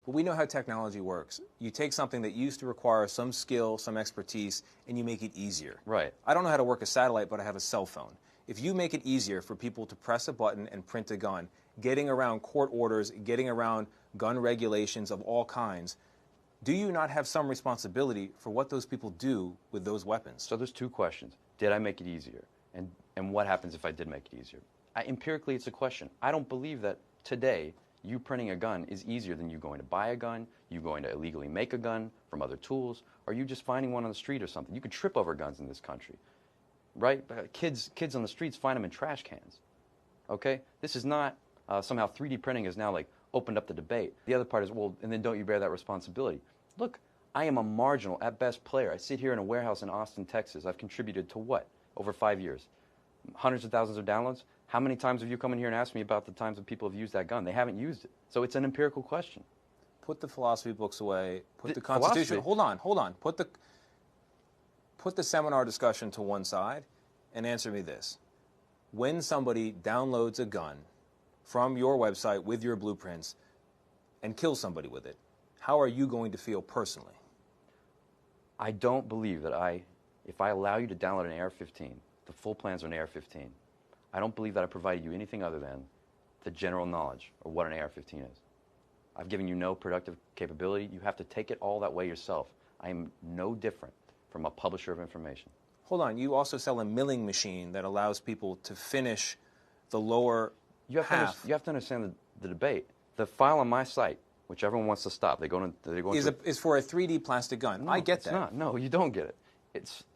But we know how technology works. You take something that used to require some skill, some expertise, and you make it easier. Right. I don't know how to work a satellite, but I have a cell phone. If you make it easier for people to press a button and print a gun, getting around court orders, getting around gun regulations of all kinds, do you not have some responsibility for what those people do with those weapons? So there's two questions. Did I make it easier? And what happens if I did make it easier? Empirically, it's a question. I don't believe that today you printing a gun is easier than you going to buy a gun, you going to illegally make a gun from other tools, or you just finding one on the street or something. You could trip over guns in this country, right? Kids on the streets find them in trash cans, okay? This is not somehow 3D printing has now like opened up the debate. The other part is, well, and then don't you bear that responsibility? Look, I am a marginal, at best, player. I sit here in a warehouse in Austin, Texas. I've contributed to what? Over 5 years. Hundreds of thousands of downloads. How many times have you come in here and asked me about the times that people have used that gun? They haven't used it. So it's an empirical question. Put the philosophy books away. Put the Constitution. Philosophy. Hold on. Put the seminar discussion to one side and answer me this. When somebody downloads a gun from your website with your blueprints and kills somebody with it, how are you going to feel personally? I don't believe that if I allow you to download an AR-15, the full plans are an AR-15, I don't believe that I provided you anything other than the general knowledge of what an AR-15 is. I've given you no productive capability. You have to take it all that way yourself. I am no different from a publisher of information. Hold on. You also sell a milling machine that allows people to finish the lower half. You have to understand the debate. The file on my site, which everyone wants to stop, is for a 3D plastic gun. No, I get it's that. not. No, you don't get it.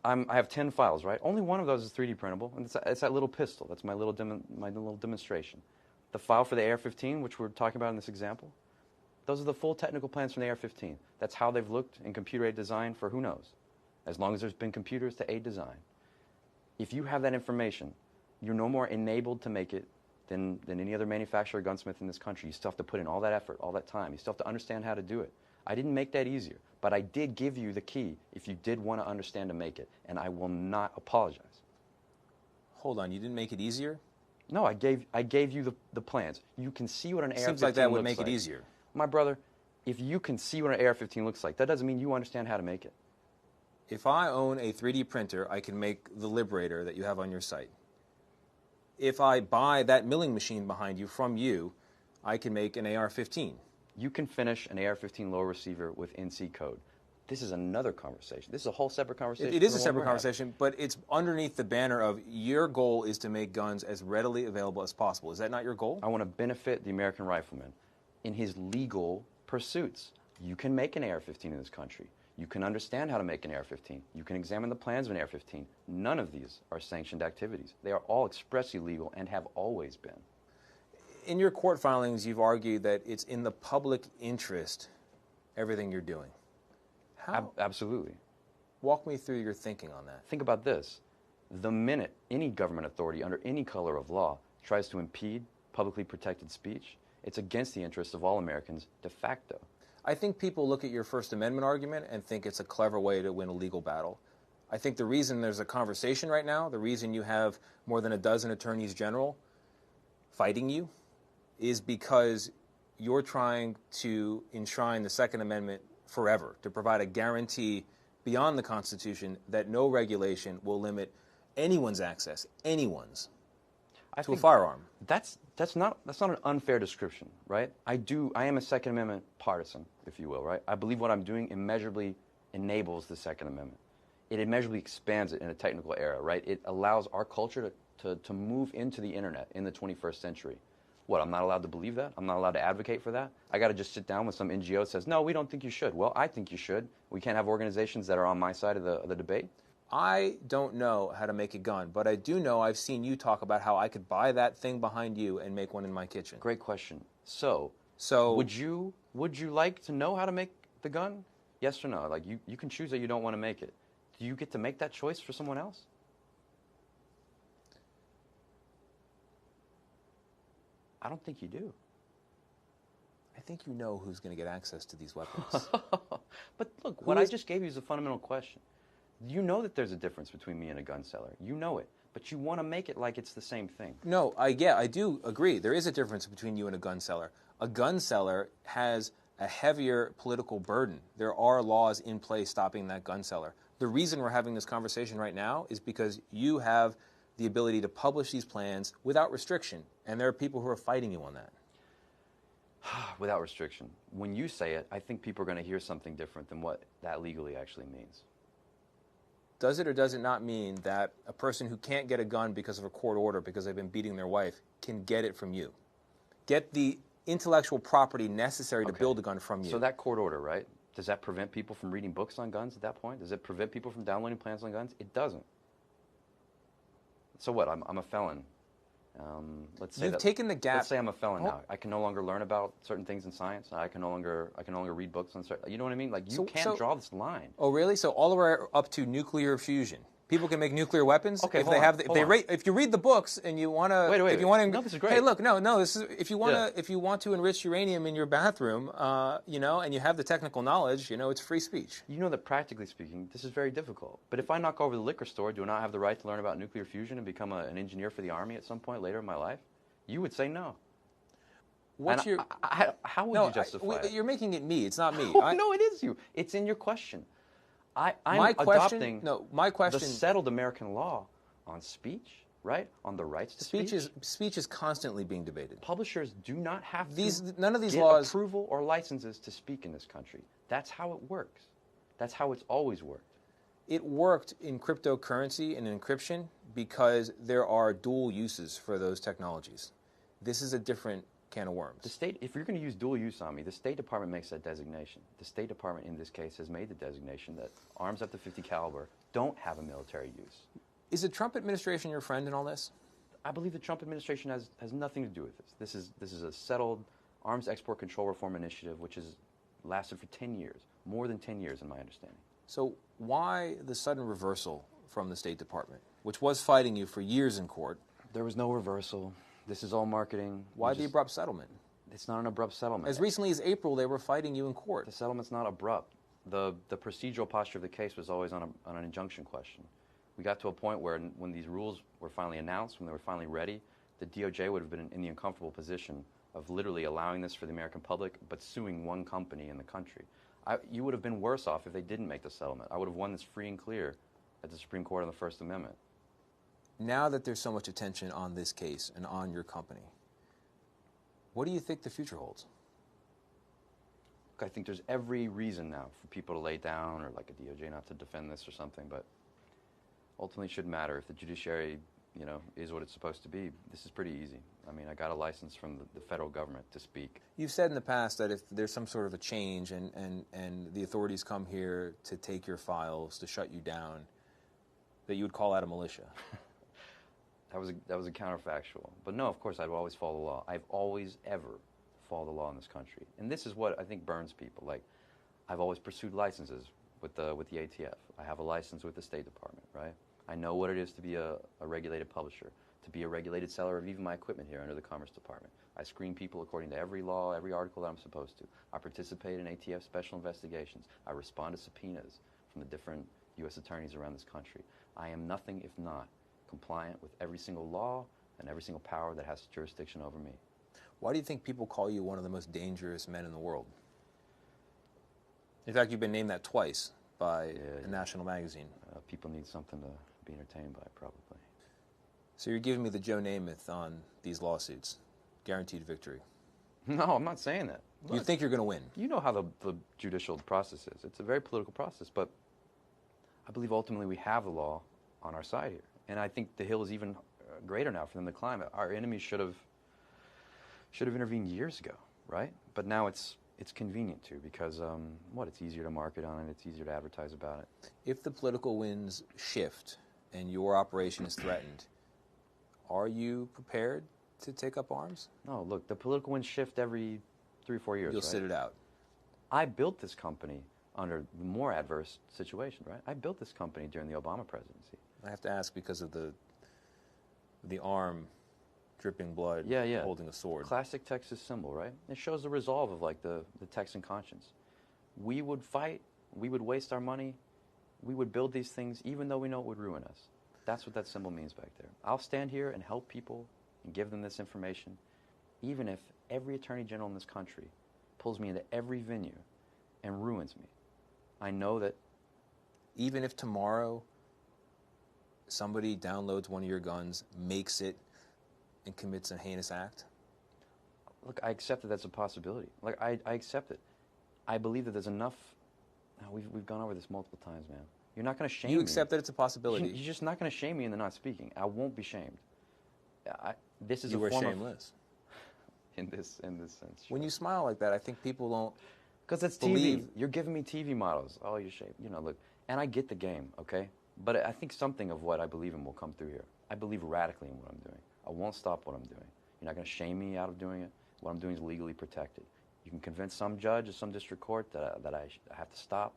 I have 10 files, right? Only one of those is 3D printable, and it's that little pistol. That's my little demonstration. The file for the AR-15, which we're talking about in this example, those are the full technical plans from the AR-15. That's how they've looked in computer-aided design for who knows, as long as there's been computers to aid design. If you have that information, you're no more enabled to make it than any other manufacturer or gunsmith in this country. You still have to put in all that effort, all that time. You still have to understand how to do it. I didn't make that easier, but I did give you the key if you did want to understand to make it, and I will not apologize. Hold on, you didn't make it easier? No, I gave you the plans. You can see what an AR-15 looks like. Seems like that would make it easier. My brother, if you can see what an AR-15 looks like, that doesn't mean you understand how to make it. If I own a 3D printer, I can make the Liberator that you have on your site. If I buy that milling machine behind you from you, I can make an AR-15. You can finish an AR-15 lower receiver with NC code. This is another conversation. This is a whole separate conversation. It is a separate conversation, but it's underneath the banner of your goal is to make guns as readily available as possible. Is that not your goal? I want to benefit the American rifleman in his legal pursuits. You can make an AR-15 in this country. You can understand how to make an AR-15. You can examine the plans of an AR-15. None of these are sanctioned activities. They are all expressly legal and have always been. In your court filings, you've argued that it's in the public interest, everything you're doing. How? Absolutely. Walk me through your thinking on that. Think about this. The minute any government authority under any color of law tries to impede publicly protected speech, it's against the interests of all Americans de facto. I think people look at your First Amendment argument and think it's a clever way to win a legal battle. I think the reason there's a conversation right now, the reason you have more than a dozen attorneys general fighting you, is because you're trying to enshrine the Second Amendment forever, to provide a guarantee beyond the Constitution that no regulation will limit anyone's access, to a firearm. That's not an unfair description, right? I am a Second Amendment partisan, if you will, right? I believe what I'm doing immeasurably enables the Second Amendment. It immeasurably expands it in a technical era, right? It allows our culture to move into the internet in the 21st century. What, I'm not allowed to believe that? I'm not allowed to advocate for that? I got to just sit down with some NGO that says, no, we don't think you should. Well, I think you should. We can't have organizations that are on my side of the debate. I don't know how to make a gun, but I do know I've seen you talk about how I could buy that thing behind you and make one in my kitchen. Great question. So would you like to know how to make the gun? Yes or no? Like you can choose that you don't want to make it. Do you get to make that choice for someone else? I don't think you do. I think you know who's going to get access to these weapons. But look, what I just gave you is a fundamental question. You know that there's a difference between me and a gun seller. You know it. But you want to make it like it's the same thing. No, I do agree. There is a difference between you and a gun seller. A gun seller has a heavier political burden. There are laws in place stopping that gun seller. The reason we're having this conversation right now is because you have the ability to publish these plans without restriction, and there are people who are fighting you on that. Without restriction. When you say it, I think people are going to hear something different than what that legally actually means. Does it or does it not mean that a person who can't get a gun because of a court order, because they've been beating their wife, can get it from you? Get the intellectual property necessary to build a gun from you. So that court order, right? Does that prevent people from reading books on guns at that point? Does it prevent people from downloading plans on guns? It doesn't. So what? I'm a felon. Let's say You've taken the gap. Let's say I'm a felon now. I can no longer learn about certain things in science. I can no longer read books on certain. You know what I mean? Like you can't draw this line. Oh, really? So all the way up to nuclear fusion. People can make nuclear weapons if if you read the books and you want to. Wait. If you want to, no, this is great. Hey, look, no. This is if you want to enrich uranium in your bathroom, and you have the technical knowledge, it's free speech. You know that practically speaking, this is very difficult. But if I knock over the liquor store, do I not have the right to learn about nuclear fusion and become an engineer for the Army at some point later in my life? You would say no. How would you justify it? You're making it me. It's not me. No, it is you. It's in your question. I'm adopting the settled American law on speech, right? On the rights to speech. Speech is constantly being debated. Publishers do not have none of these get laws approval or licenses to speak in this country. That's how it works. That's how it's always worked. It worked in cryptocurrency and encryption because there are dual uses for those technologies. This is a different can of worms. The state, if you're going to use dual use on me, the State Department makes that designation. The State Department in this case has made the designation that arms up to .50 caliber don't have a military use. Is the Trump administration your friend in all this? I believe the Trump administration has nothing to do with this. This is a settled arms export control reform initiative which has lasted for 10 years, more than 10 years in my understanding. So why the sudden reversal from the State Department, which was fighting you for years in court? There was no reversal. This is all marketing. Why the abrupt settlement? It's not an abrupt settlement. As recently as April, they were fighting you in court. The settlement's not abrupt. The procedural posture of the case was always on an injunction question. We got to a point where when these rules were finally announced, when they were finally ready, the DOJ would have been in the uncomfortable position of literally allowing this for the American public, but suing one company in the country. You would have been worse off if they didn't make the settlement. I would have won this free and clear at the Supreme Court on the First Amendment. Now that there's so much attention on this case and on your company, what do you think the future holds? I think there's every reason now for people to lay down or like a DOJ not to defend this or something, but ultimately it shouldn't matter. If the judiciary, is what it's supposed to be, this is pretty easy. I mean, I got a license from the federal government to speak. You've said in the past that if there's some sort of a change and the authorities come here to take your files, to shut you down, that you would call out a militia. That was a counterfactual. But no, of course, I'd always follow the law. I've always, ever followed the law in this country. And this is what I think burns people. Like, I've always pursued licenses with the ATF. I have a license with the State Department, right? I know what it is to be a regulated publisher, to be a regulated seller of even my equipment here under the Commerce Department. I screen people according to every law, every article that I'm supposed to. I participate in ATF special investigations. I respond to subpoenas from the different U.S. attorneys around this country. I am nothing if not compliant with every single law and every single power that has jurisdiction over me. Why do you think people call you one of the most dangerous men in the world? In fact, you've been named that twice by a national magazine. People need something to be entertained by, probably. So you're giving me the Joe Namath on these lawsuits. Guaranteed victory. No, I'm not saying that. You think you're going to win? You know how the judicial process is. It's a very political process, but I believe ultimately we have the law on our side here. And I think the hill is even greater now for them to climb. Our enemies should have intervened years ago, right? But now it's convenient to because it's easier to market on it, it's easier to advertise about it. If the political winds shift and your operation is threatened, are you prepared to take up arms? No, look, the political winds shift every 3 or 4 years. You'll right? sit it out. I built this company under the more adverse situation, right? I built this company during the Obama presidency. I have to ask because of the arm dripping blood, holding a sword. Classic Texas symbol, right? It shows the resolve of like the Texan conscience. We would fight, we would waste our money, we would build these things even though we know it would ruin us. That's what that symbol means back there. I'll stand here and help people and give them this information, even if every attorney general in this countly pulls me into every venue and ruins me. I know that Even if tomorrow somebody downloads one of your guns, makes it, and commits a heinous act? look, I accept that that's a possibility. Like, I accept it. I believe that there's enough. Now, we've gone over this multiple times, man. You're not going to shame me. You accept that it's a possibility. You're just not going to shame me into not speaking. I won't be shamed. This is You a were form shameless. in this sense. Sure. When you smile like that, I think people don't. Because it's believe- TV. You're giving me TV models. Oh, you're shamed. You know, look. And I get the game, okay? But I think something of what I believe in will come through here. I believe radically in what I'm doing. I won't stop what I'm doing. You're not going to shame me out of doing it. What I'm doing is legally protected. You can convince some judge or some district court that I have to stop.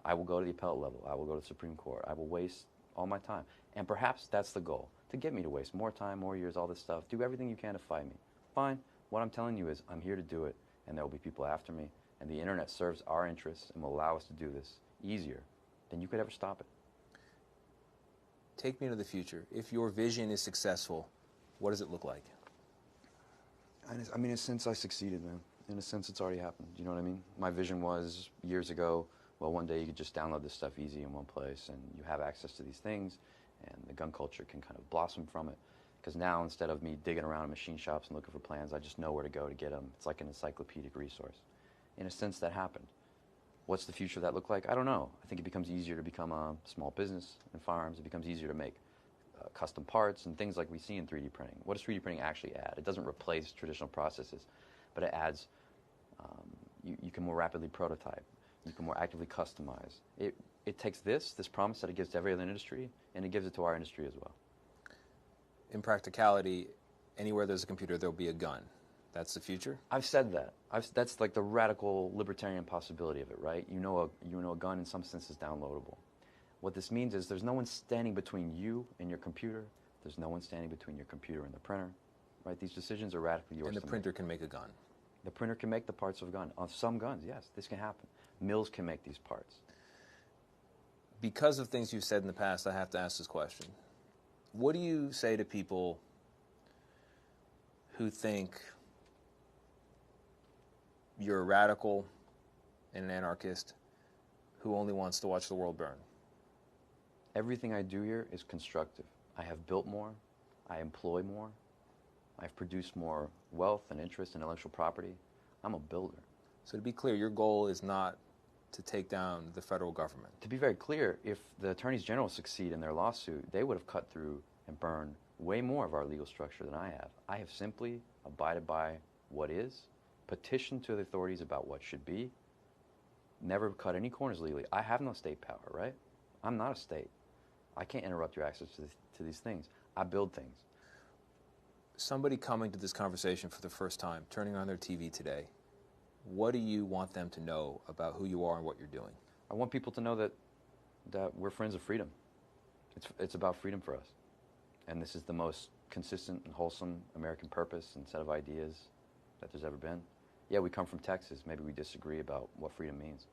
I will go to the appellate level. I will go to the Supreme Court. I will waste all my time. And perhaps that's the goal, to get me to waste more time, more years, all this stuff. Do everything you can to fight me. Fine. What I'm telling you is I'm here to do it, and there will be people after me. And the internet serves our interests and will allow us to do this easier than you could ever stop it. Take me to the future. If your vision is successful, what does it look like? I mean, in a sense, I succeeded, man. In a sense, it's already happened. You know what I mean? My vision was, years ago, well, one day you could just download this stuff easy in one place, and you have access to these things, and the gun culture can kind of blossom from it. Because now, instead of me digging around in machine shops and looking for plans, I just know where to go to get them. It's like an encyclopedic resource. In a sense, that happened. What's the future of that look like? I don't know. I think it becomes easier to become a small business in firearms. It becomes easier to make custom parts and things like we see in 3D printing. What does 3D printing actually add? It doesn't replace traditional processes, but it adds, you can more rapidly prototype. You can more actively customize. It takes this promise that it gives to every other industry, and it gives it to our industry as well. In practicality, anywhere there's a computer, there'll be a gun. That's the future? I've said that. That's like the radical libertarian possibility of it, right? You know a gun in some sense is downloadable. What this means is there's no one standing between you and your computer. There's no one standing between your computer and the printer, right? These decisions are radically yours. And the to printer make. can make a gun. The printer can make the parts of a gun. On some guns, yes, this can happen. Mills can make these parts. Because of things you've said in the past, I have to ask this question. What do you say to people who think you're a radical and an anarchist who only wants to watch the world burn? Everything I do here is constructive. I have built more. I employ more. I've produced more wealth and interest in intellectual property. I'm a builder. So to be clear, your goal is not to take down the federal government. To be very clear, if the attorneys general succeed in their lawsuit, they would have cut through and burned way more of our legal structure than I have. I have simply abided by what is, petitioned to the authorities about what should be, never cut any corners legally. I have no state power, right? I'm not a state. I can't interrupt your access to these things. I build things. Somebody coming to this conversation for the first time, turning on their TV today, what do you want them to know about who you are and what you're doing? I want people to know that we're friends of freedom. It's about freedom for us. And this is the most consistent and wholesome American purpose and set of ideas that there's ever been. Yeah, we come from Texas. Maybe we disagree about what freedom means.